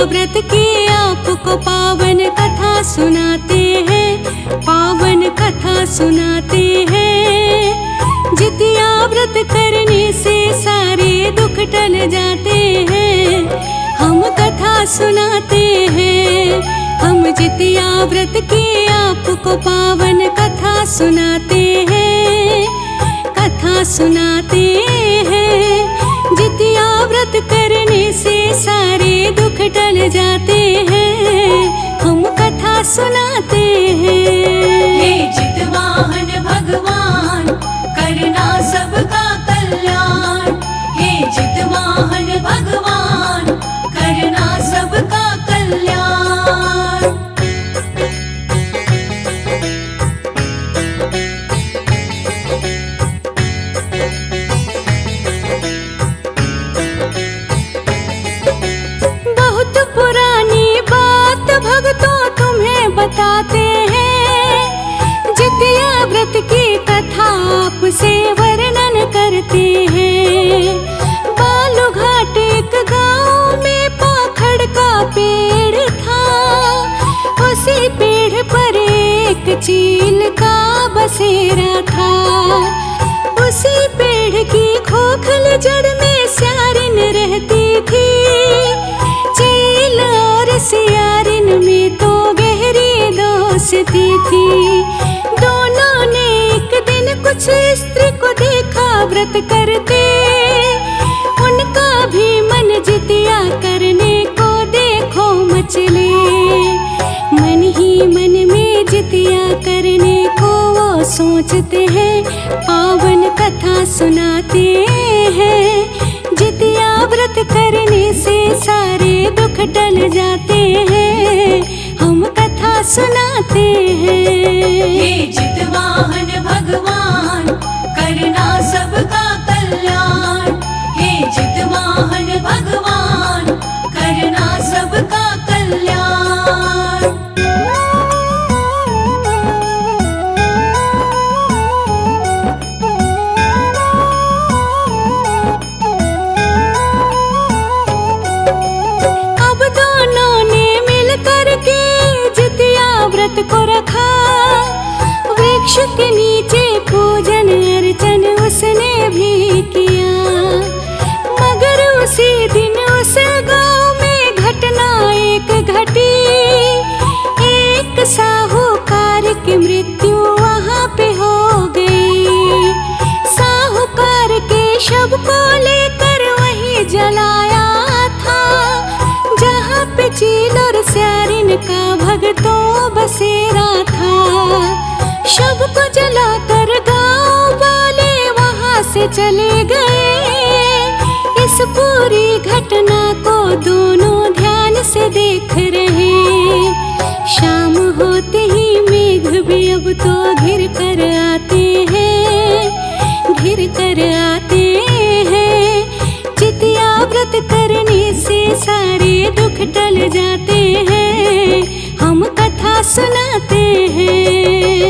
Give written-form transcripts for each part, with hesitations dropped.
व्रत की आपको पावन कथा सुनाते हैं, पावन कथा सुनाते हैं। जितिया व्रत करने से सारे दुख टल जाते हैं, हम कथा सुनाते हैं। हम जितिया व्रत की आपको पावन कथा सुनाते हैं, कथा सुनाते हैं। जितिया व्रत करने से सारे दुख टल जाते हैं, हम कथा सुनाते हैं। हे जितवाहन भगवान करना सबका कल्याण, हे जितवाहन भगवान करना सबका कल्याण। बहुत पुरानी बात भक्तों तुम्हें बताते हैं, जितिया व्रत की कथा आपसे वर्णन करते हैं। बालूघाट एक गांव में पाखड़ का पेड़ था, उसी पेड़ पर एक चील का बसेरा था। उसी पेड़ की खोखल जड़ में स्यारिन रहती थी, चील और सियारिन में तो गहरी दोस्ती थी। दोनों ने एक दिन कुछ स्त्री को देखा व्रत करते, उनका भी मन जितिया करने को देखो मचले। मन ही मन में जितिया करने को वो सोचते हैं, पावन कथा सुनाते हैं। जितिया व्रत करने से सारे दुख टल जाते हैं, हम कथा सुनाते हैं। हे जितवाहन भगवान करना सबका कल्याण, हे जितवाहन भगवान करना सबका कल्याण। अब दोनों ने मिल करके जितिया व्रत को रखा, वृक्ष के नीचे पूजन अर्चन उसने भी किया। मगर उसी दिन उस गांव में घटना एक घटी, एक साहूकार की मृत्यु वहां पे हो गई। साहूकार के शव को लेकर वहीं जलाया था, जहाँ पे चील और स्यारिन का भगतों बसेरा था। शव को जलाकर गांव वाले वहां से चले गए। इस पूरी घटना को दोनों ध्यान से देख रहे। शाम होते ही मेघ भी अब तो घिर कर आते हैं, घिर कर आते हैं। जितिया व्रत करने से सारे दुख टल जाते हैं, हम कथा सुनाते हैं।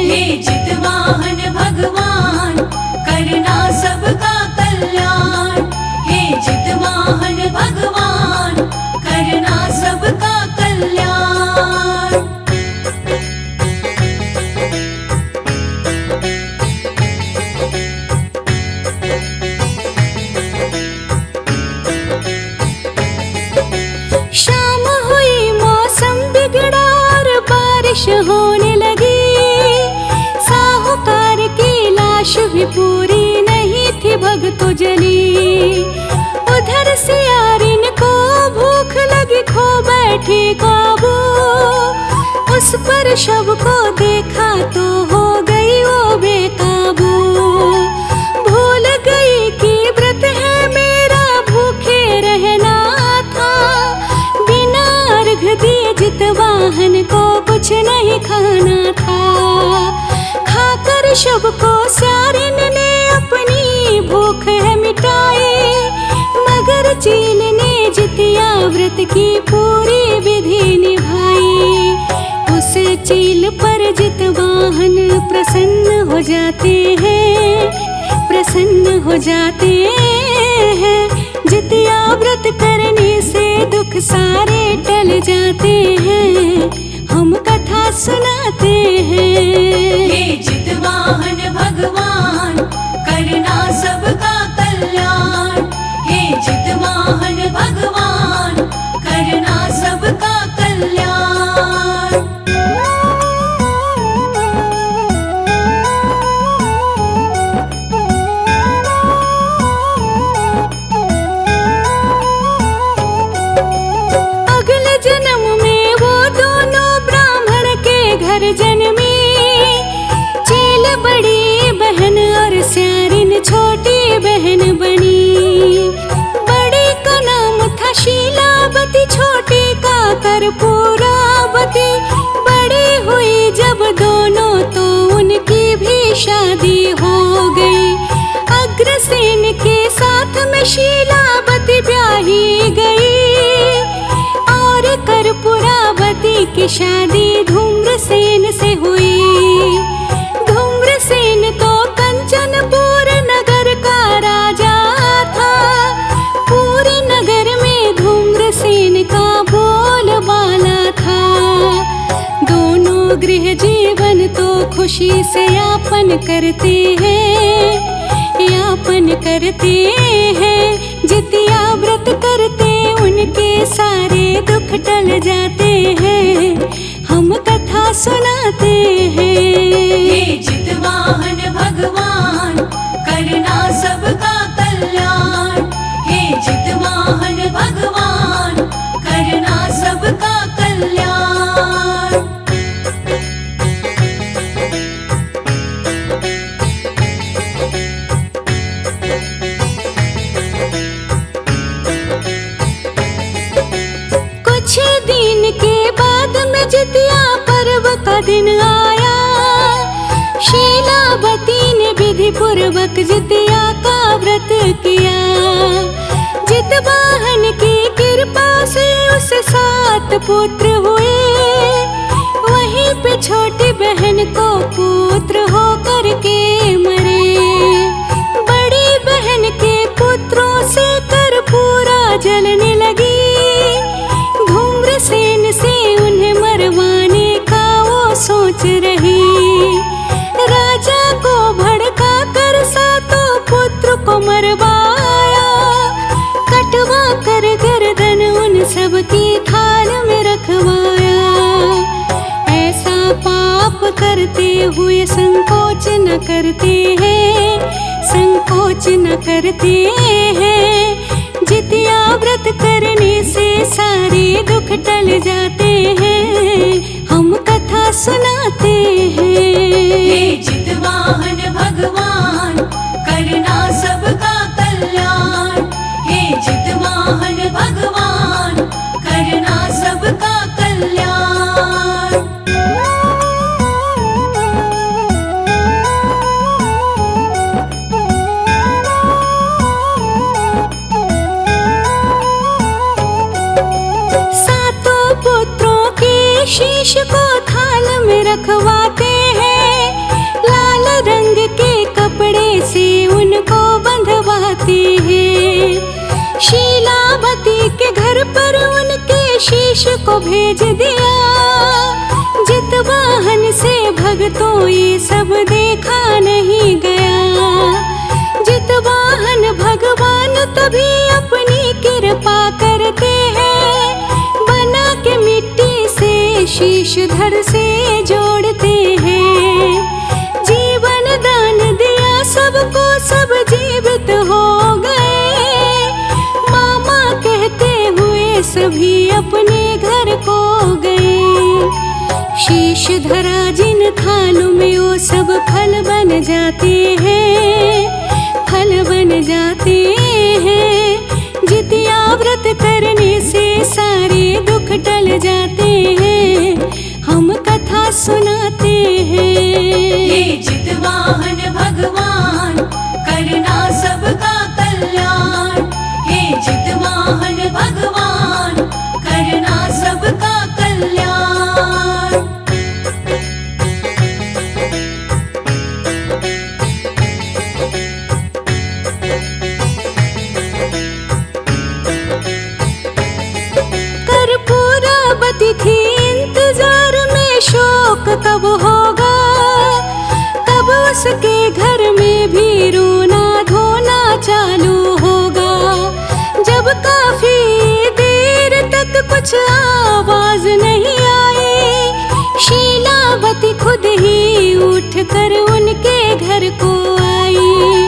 हे जितवाहन भगवान करना सबका कल्याण, हे जितवाहन भगवान करना सबका कल्याण। शाम हुई मौसम बिगड़ा और बारिश होने लगी। साहूकार की लाश भी पूरी नहीं थी भगतों जली। उधर सियारिन को भूख लगी, खो बैठी काबू। उस पर शव को देखा तो हो गई वो बेकाबू। भूल गई कि व्रत है मेरा, भूखे रहना था। बिना अर्घ दिए जितवाहन को कुछ नहीं खाना था। खाकर शव को स्यारिन ने अपनी भूख है मिटाई। मगर चील ने जितिया व्रत की पूरी विधि निभाई। उस चील पर जितवाहन प्रसन्न हो जाते हैं, प्रसन्न हो जाते हैं। जितिया व्रत करने से दुख सारे टल जाते हैं, हम कथा सुनाते हैं। हे चितवाहन भगवान करना सबका कल्याण, हे चितवाहन भगवान करना सबका कल्याण। अगले जन्म में वो दोनों ब्राह्मण के घर जन्मी, चेल बड़ी बहन और स्यारिन छोटी बहन बनी। बड़ी का नाम था शीलावती, छोटी का कर्पूरावती। बड़ी हुई जब दोनों तो उनकी भी शादी हो गई। अग्रसेन के साथ में शीलावती ब्याही गई और कर्पूरावती की शादी धूम्रसेन से हुई। धूम्रसेन तो कंचनपुर नगर का राजा था। पूरे नगर में धूम्रसेन का बोलबाला था। दोनों गृह जीवन तो खुशी से यापन करते हैं, यापन करते हैं। जितिया व्रत करते उनके सारे दुख टल जाते हैं, हम कथा सुनाते हैं। हे चितवाहन भगवान करना सबका कल्याण, हे चितवाहन भगवान करना सबका कल्याण। कुछ दिन के बाद में जितिया पर्व का दिन आया। शीलावती ने विधि पूर्वक जितिया का व्रत किया। जितवाहन की कृपा से उसे 7 पुत्र हुए। वहीं पे छोटी बहन को पुत्र होकर के मरे। बड़ी बहन के पुत्रों से कर्पूरा जलने लगी। धूम्रसेन से उन्हें मरवाने का वो सोच रही। राजा को भड़का कर 7 पुत्र को मरवाया। कटवा कर गर्दन उन सबकी थाल में रखवाया। ऐसा पाप करते हुए संकोच न करते हैं, संकोच न करते हैं। जितिया व्रत करने से सारे दुख टल जाते हैं, हम कथा सुनाते हैं। हे चितवाहन भगवान करना सबका कल्याण, हे चितवाहन भगवान करना सबका कल्याण। शीश को थाल में रखवाते हैं। लाल रंग के कपड़े से उनको बंधवाते हैं। शीलावती के घर पर उनके शीश को भेज दिया। जितवाहन से भक्तों ये सब देखा नहीं गया। जितवाहन भगवान तभी अपनी कृपा करते हैं। बना के मिट्टी शीश धर से जोड़ते हैं। जीवन दान दिया सबको, सब जीवित हो गए। मामा कहते हुए सभी अपने घर को गए। शीश धरा जिन थालों में वो सब फल बन जाते हैं, फल बन जाते हैं। जितिया व्रत करने से सारे दुख टल जाते हैं, हम कथा सुनाते हैं। हे चितवाहन भगवान करना सबका कल्याण, हे चितवाहन भगवान करना सबका कल्याण। कर्पूर रोती थी इंतजार में शोक कब होगा, तब उसके घर में भी रोना धोना चालू होगा। जब काफी देर तक कुछ आवाज नहीं आई, शीलावती खुद ही उठकर उनके घर को आई।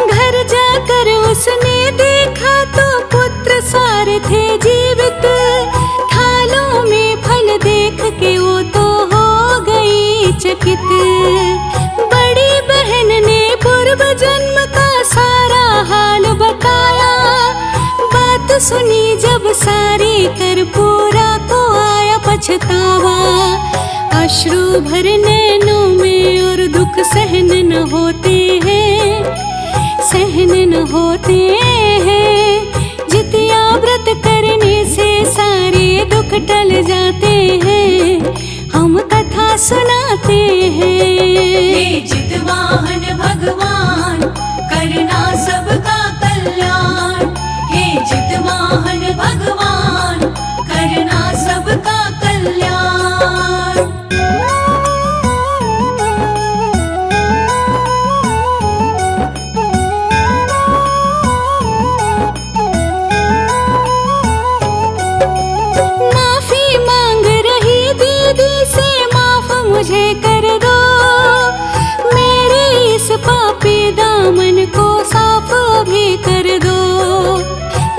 घर जाकर उसने देखा तो पुत्र सारे थे जीवित, थालों में फल देख के वो तो हो गई चकित। बड़ी बहन ने पूर्व जन्म का सारा हाल बताया, बात सुनी जब सारी कर्पूरा को आया पछतावा। अश्रु भरे नैनों में और दुख सहन न होते हैं, सहन न होते हैं। जितिया व्रत करने से सारे दुख टल जाते हैं, हम कथा सुनाते हैं। हे जितवाहन भगवान करना सबका कल्याण, हे जितवाहन भगवान करना सबका कल्याण। माफी मांग रही दीदी से, माफ मुझे कर दो, मेरे इस पापी दामन को साफ भी कर दो।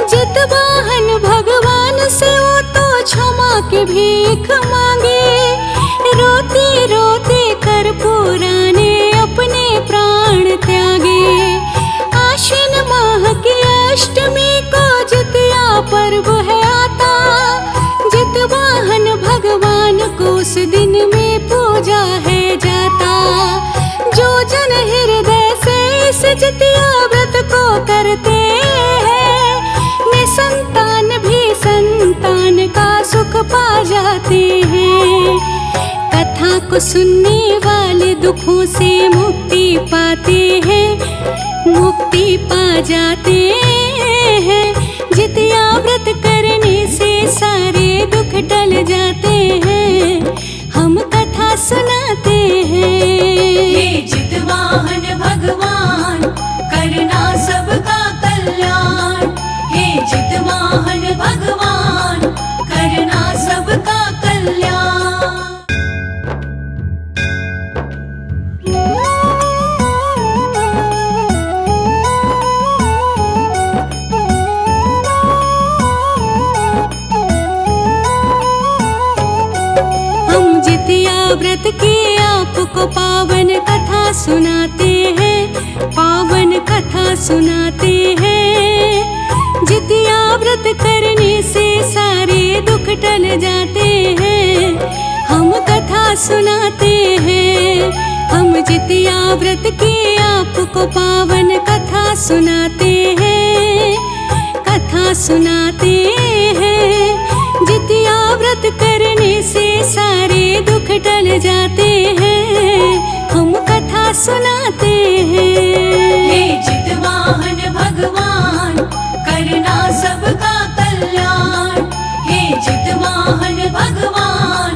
जितवाहन भगवान से वो तो क्षमा की भीख मांगे, रोते रोते कर्पूरा ने अपने प्राण त्यागे। आश्विन माह की अष्टमी को जितिया पर्व है आता, जितवाहन भगवान को उस दिन में पूजा है जाता। जो जन हृदय से इस जितिया व्रत को करते हैं, निसंतान भी संतान का सुख पा जाते हैं। कथा को सुनने वाले दुखों से मुक्ति पाते हैं, मुक्ति पा जाते हैं। जितिया व्रत करने से सारे दुख टल जाते हैं, हम कथा सुनाते हैं। हे जितवाहन भगवान करना सबका कल्याण, हे जितवाहन भगवान करना सबका कल्याण। व्रत की आपको पावन कथा सुनाते हैं, पावन कथा सुनाते हैं। जितिया व्रत करने से सारे दुख टल जाते हैं, हम कथा सुनाते हैं। हम जितिया व्रत की आपको पावन कथा सुनाते हैं, कथा सुनाते हैं। जितिया व्रत करने से सारे दुख टल जाते हैं, हम कथा सुनाते हैं। हे जितवाहन भगवान करना सबका कल्याण, हे जितवाहन भगवान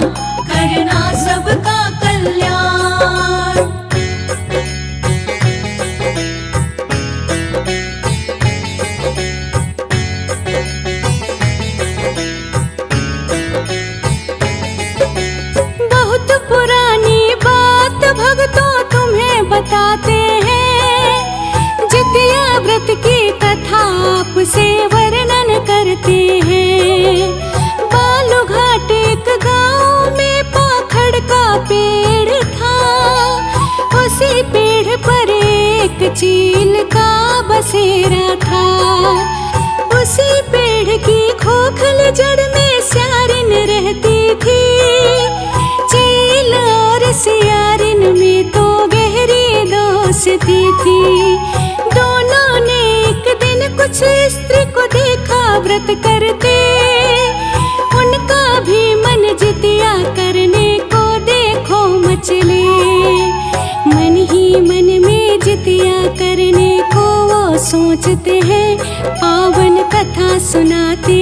करना सबका कल्याण। बहुत पुरानी बात भक्तों तुम्हें बताते हैं, जितिया व्रत की कथा आपसे वर्णन करते हैं। बालूघाट एक गांव में पाखड़ का पेड़ था, उसी पेड़ पर एक चील का बसेरा था। उसी पेड़ की खोखल जड़ में स्यारिन रहती थी, चील और सियारिन में तो गहरी दोस्ती थी। दोनों ने एक दिन कुछ स्त्री को देखा व्रत करते, उनका भी मन जितिया करने को देखो मचले। मन ही मन में जितिया करने को वो सोचते हैं, पावन कथा सुनाते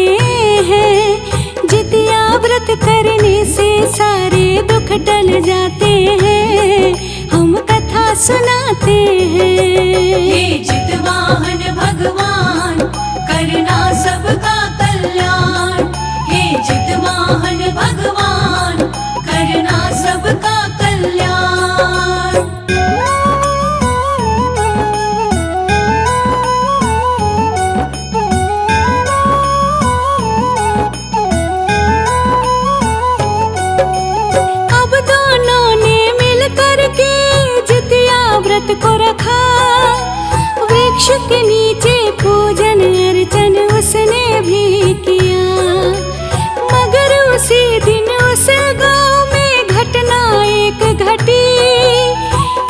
हैं। जितिया व्रत कर को रखा, वृक्ष के नीचे पूजन अर्चन उसने भी किया। मगर उसी दिन उस गांव में घटना एक घटी,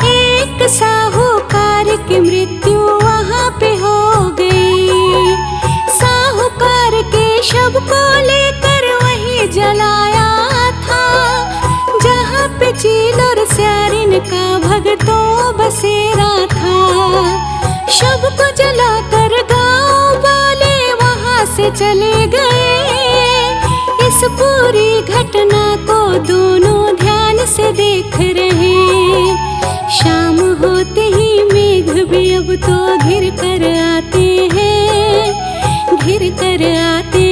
एक साहूकार की मृत्यु वहां पे हो गई। साहूकार के शव को लेकर वहीं जलाया था, जहाँ पे चील और स्यारिन का भगतों बसेरा था। शव को जलाकर गांव वाले वहां से चले गए। इस पूरी घटना को दोनों ध्यान से देख रहे। शाम होते ही मेघ भी अब तो घिर कर आते हैं, घिर कर आते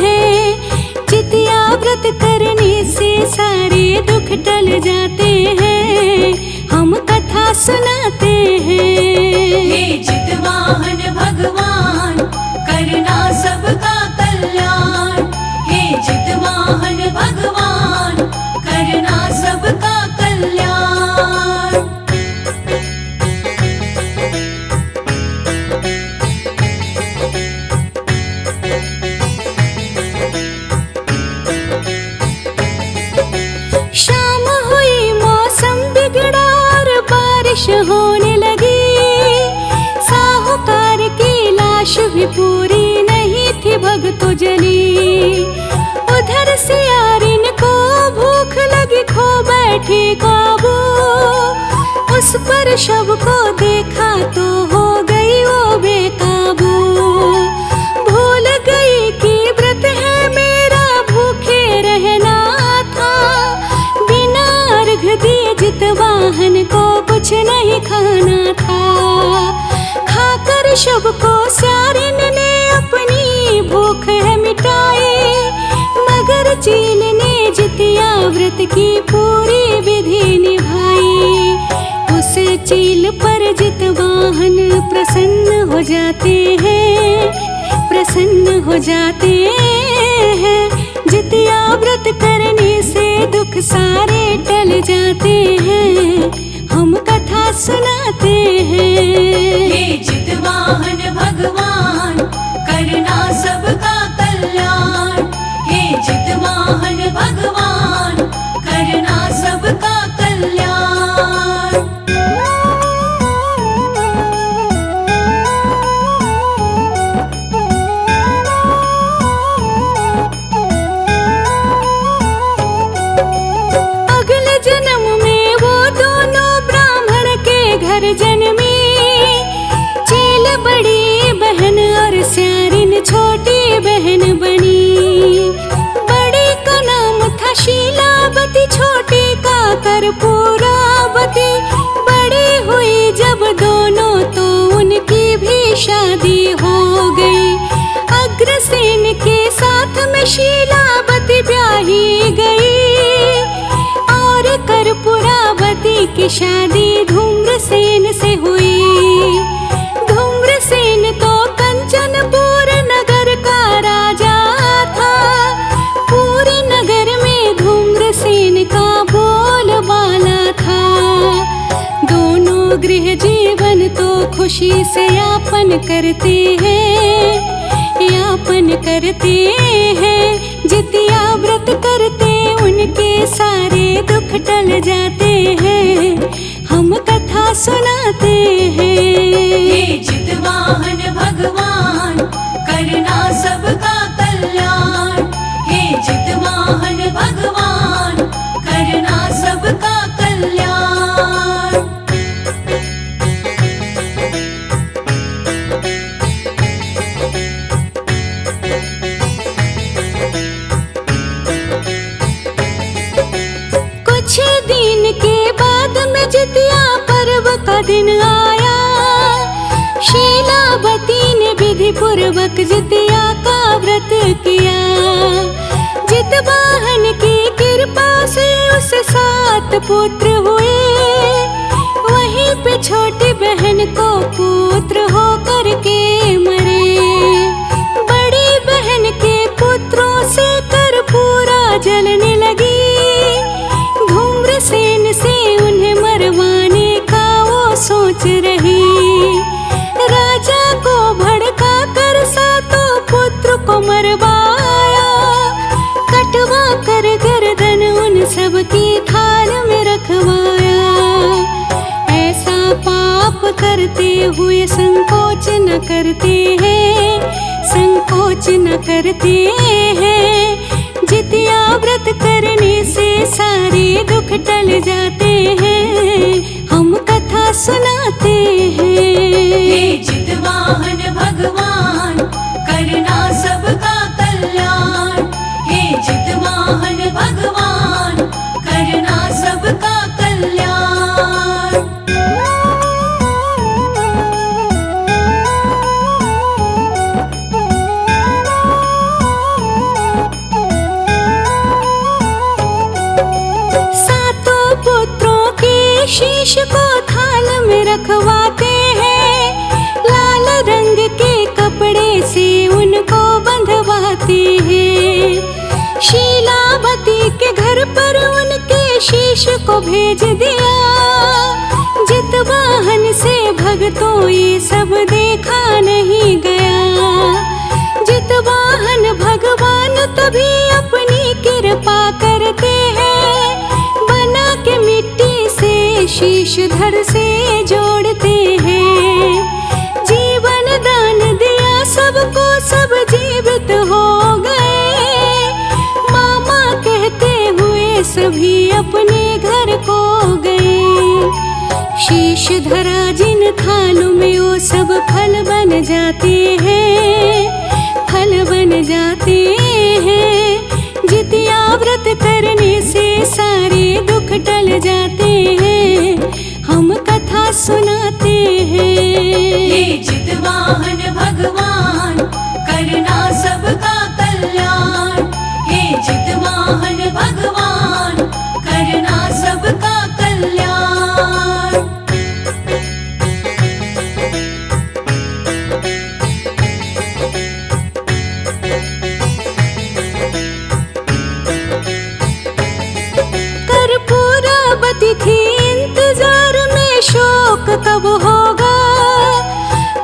हैं। जितिया व्रत करने से सारे दुख टल जाते हैं, हम कथा सुनाते हैं। हे जितवाहन भगवान करना सबका कल्याण, हे जितवाहन भगवान करना सबका कल्याण। शाम हुई मौसम बिगड़ा और बारिश होने लगी। साहूकार की लाश भी पूरी नहीं थी भगतों जली। उधर से यारिन को भूख लगी, खो बैठी काबू। उस पर शव को देखा तो हो गई वो बेकाबू। भूल गई कि व्रत है मेरा, भूखे रहना था। बिना अर्घ दिए जितवाहन को कुछ नहीं खाना था। खाकर शव को स्यारिन ने अपनी भूख है मिटाई। मगर चील ने जितिया व्रत की पूरी विधि निभाई। उस चील पर जितवाहन प्रसन्न हो जाते हैं, प्रसन्न हो जाते हैं। जितिया व्रत करने से दुख सारे टल जाते हैं, हम कथा सुनाते हैं। हे जितवाहन भगवान करना सबका कल्याण, हे जितवाहन भगवान करना सबका कल्याण। अगले जन्म में वो दोनों ब्राह्मण के घर जन्मी। चील बड़ी बहन और स्यारिन छोटी बहन बनी। बड़ी का नाम था शीलावती, छोटी का कर्पूरावती। बड़ी हुई जब दोनों तो उनकी भी शादी हो गई। अग्रसेन के साथ में शीलावती ब्याही गई और कर्पूरावती की शादी धूम्रसेन से हुई। धूम्रसेन तो कंचनपुर नगर का राजा था। पूरे नगर में धूम्रसेन का बोलबाला था। दोनों गृह जीवन तो खुशी से यापन करते हैं, यापन करते हैं। जितिया व्रत करते उनके सारे दुख टल जाते हैं, हम कथा सुनाते हैं। हे जितवाहन भगवान करना सबका कल्याण, हे जितवाहन भगवान करना सबका कल्याण। कुछ दिन के बाद में जितिया पर्व का दिन आया। शीलावती ने विधि पूर्वक जितिया का व्रत किया। जितवाहन की कृपा से उसे 7 पुत्र हुए। वहीं पे छोटी बहन को पुत्र होकर के मरे। बड़ी बहन के पुत्रों से कर्पूरा जलने लगी। धूम्रसेन से उन्हें मरवाने का वो सोच सबकी थाल में रखवाया। ऐसा पाप करते हुए संकोच न करते हैं, संकोच न करते हैं। जितिया व्रत करने से सारे दुख टल जाते हैं, हम कथा सुनाते हैं। हे जितवाहन भगवान करना सबका कल्याण। हे जितवाहन भगवान करना सबका कल्याण। सातों पुत्रों के शीश को थाल में रखवाते हैं, लाल रंग के कपड़े से उनको बंधवाते हैं। शीलावती के घर पर उनके शीश को भेज दिया। जितवाहन से भक्तों ये सब देखा नहीं गया। जितवाहन भगवान तभी अपनी कृपा करते हैं, बना के मिट्टी से शीश धड़ से जोड़ते हैं। जीवन दान दिया सबको, सब जीवित हो गए। मामा कहते हुए सभी अपने घर को गए। शीश धरा जिन थालों में वो सब फल बन जाते हैं, फल बन जाते हैं। जितिया व्रत करने से सारे दुख टल जाते हैं, हम कथा सुनाते हैं। हे जितवाहन भगवान करना सबका कल्याण। हे जितवाहन भगवान करना सबका कल्याण। कर्पूरावती थी इंतजार में, शोक कब होगा,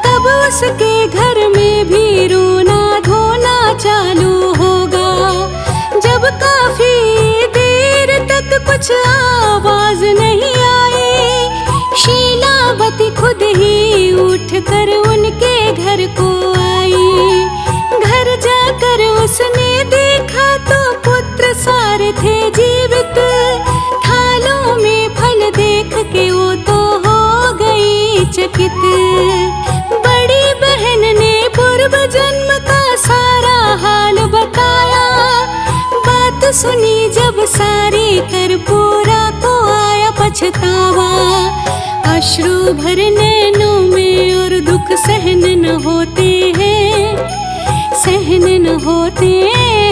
कब उसके घर में भी रोना धोना चालू होगा। जब काफी देर तक कुछ आवाज नहीं आई, शीलावती खुद ही उठ कर उनके घर को आई। घर जाकर उसने देखा तो पुत्र सारे थे जीवित। थालों में फल देख के वो तो हो गई चकित। बड़ी बहन ने पूर्व जन्म का सारा हाल बताया। बात सुनी जब सारी कर्पूरा को आया पछतावा। अश्रु भर नैनों में और दुख सहन न होते हैं, सहन न होते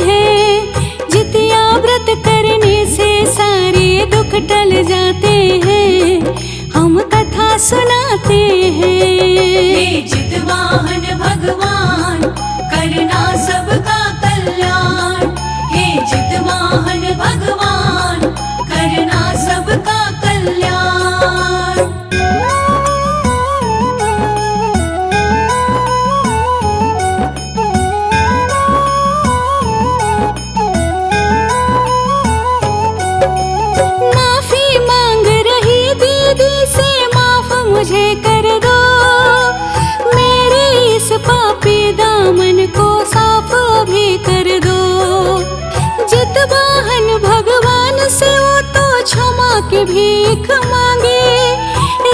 हैं। जितिया व्रत करने से सारे दुख टल जाते हैं, हम कथा सुनाते हैं। हे जितवाहन भगवान करना सबका कल्याण। हे जितवाहन भगवान करना सबका कल्याण। माफी मांग रही दीदी से, माफ मुझे कर दो। मेरे इस पापी दामन को साफ भी कर दो। जितवाहन भगवान से वो तो क्षमा की भीख मांगे।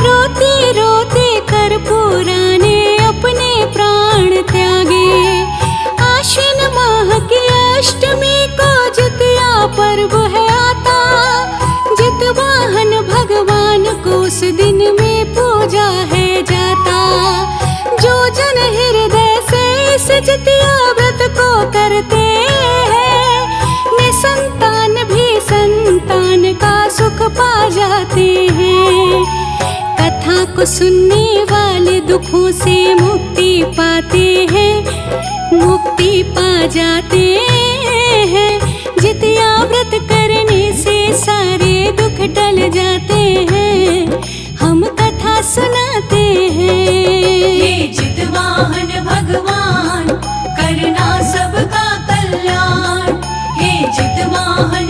रोते रोते कर्पूरा ने अपने प्राण त्यागे। आश्विन माह की अष्टमी को जितिया पर्व है आता। जितवाहन भगवान को उस दिन में पूजा है जाता। जो जन हृदय से इस जितिया व्रत को करते हैं, निसंतान भी संतान का सुख पा जाते हैं। कथा को सुनने वाले दुखों से मुक्ति पाते हैं, मुक्ति पा जाते हैं। जितिया व्रत करने से सारे दुख टल जाते हैं, हम कथा सुनाते हैं। हे जितवाहन भगवान करना सबका कल्याण। हे जितवाहन